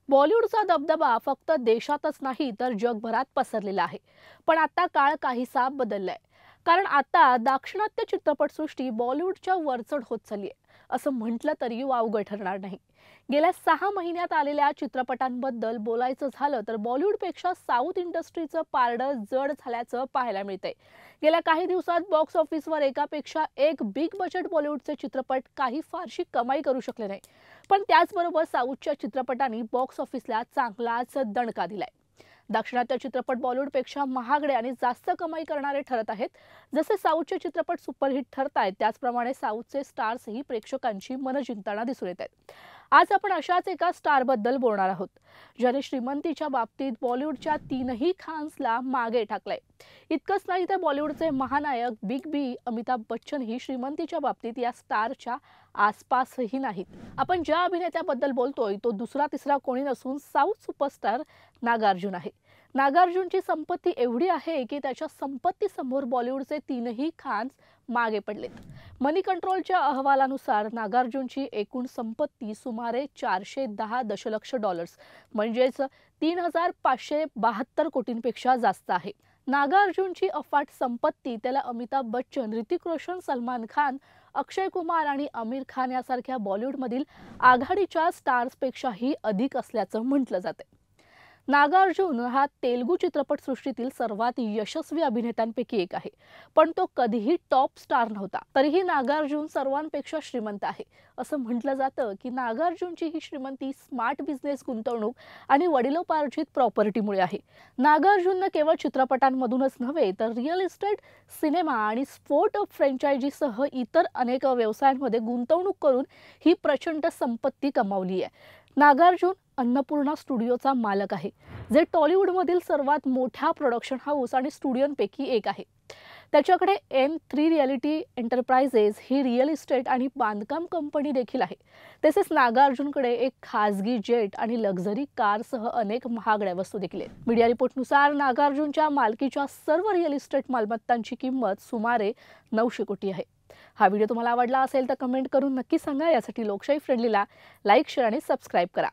बॉलिवूडचा दबदबा फक्त देशातच नाही तर जगभरात पसरलेला आहे. पण आता काळ काहीसा बदललाय. कारण आता दाक्षिणात्य चित्रपटसृष्टी बॉलिवूडच्या वरचढ होत चालली आहे. असं म्हटलं तरी वावगं ठरणार नाही. गेल्या 6 महिन्यात आलेल्या चित्रपटांबद्दल बोलायचं झालं तर बॉलिवूडपेक्षा साऊथ इंडस्ट्रीचं पारडं जड झाल्याचं पाहायला मिळतंय. गेल्या काही दिवसात बॉक्स ऑफिसवर एकापेक्षा एक बिग बजेट बॉलिवूडचे चित्रपट काही फारशी कमाई करू शकले नाही. पण त्याचबरोबर साऊथच्या चित्रपटांनी बॉक्स ऑफिसला चांगलाच दणका दिलाय. दाक्षिणात्य चित्रपट बॉलिवूडपेक्षा महागडे आणि जास्त कमाई करणारे ठरत आहेत. जसे साऊथचे चित्रपट सुपरहिट ठरतायत त्याचप्रमाणे साऊथचे स्टार्सही प्रेक्षकांची मनं जिंकताना दिसून येत आहेत. आज आपण अशाच एका स्टारबद्दल बोलणार आहोत, ज्याने श्रीमंतीच्या बाबतीत बॉलिवूडच्या तीनही खान्सला मागे टाकलंय. इतकंच नाही तर बॉलिवूडचे महानायक बिग बी अमिताभ बच्चन ही श्रीमंतीच्या बाबतीत या स्टारच्या आसपासही नाहीत. आपण ज्या अभिनेत्याबद्दल बोलतोय तो दुसरा तिसरा कोणी नसून साऊथ सुपरस्टार नागार्जुन आहे. नागार्जुनची संपत्ती एवढी आहे की त्याच्या संपत्तीसमोर बॉलिवूडचे तीनही खान्स मागे पडलेत. मनी कंट्रोलच्या अहवालानुसार नागार्जुनची एकूण संपत्ती सुमारे 410 दशलक्ष डॉलर्स म्हणजेच 3572 कोटींपेक्षा जास्त आहे. नागार्जुनची अफाट संपत्ती त्याला अमिताभ बच्चन, ऋतिक रोशन, सलमान खान, अक्षय कुमार आणि आमिर खान यासारख्या बॉलिवूडमधील आघाडीच्या स्टार्सपेक्षाही अधिक असल्याचं म्हटलं जातं. नागार्जुन हा तेलुगू चित्रपटसृष्टीतील सर्वात यशस्वी अभिनेत्यांपैकी एक आहे. पण तो कधीही टॉप स्टार नव्हता. तरीही नागार्जुन सर्वांपेक्षा श्रीमंत आहे. असं म्हटलं जातं की नागार्जुनची ही श्रीमंती स्मार्ट बिझनेस, गुंतवणूक आणि वडिलोपार्जित प्रॉपर्टीमुळे आहे. नागार्जुननं केवळ चित्रपटांमधूनच नव्हे तर रिअल इस्टेट, सिनेमा आणि स्पोर्ट फ्रँचायझीसह इतर अनेक व्यवसायांमध्ये गुंतवणूक करून ही प्रचंड संपत्ती कमावली आहे. नागार्जुन अन्नपूर्णा स्टुडिओचा मालक आहे, जे टॉलिवूडमधील सर्वात मोठ्या प्रोडक्शन हाऊस आणि स्टुडिओंपैकी एक आहे. त्याच्याकडे N3 रिअलिटी एंटरप्राइजेस ही रिअल इस्टेट आणि बांधकाम कंपनी देखील आहे. तसेच नागार्जुनकडे एक खासगी जेट आणि लक्झरी कारसह अनेक महागड्या वस्तू देखील आहेत. मीडिया रिपोर्टनुसार नागार्जुनच्या मालकीच्या सर्व रिअल इस्टेट मालमत्तांची किंमत सुमारे 900 कोटी आहे. हा व्हिडिओ तुम्हाला आवडला असेल तर कमेंट करून नक्की सांगा. यासाठी लोकशाही फ्रेंडलीला लाईक, शेअर आणि सबस्क्राईब करा.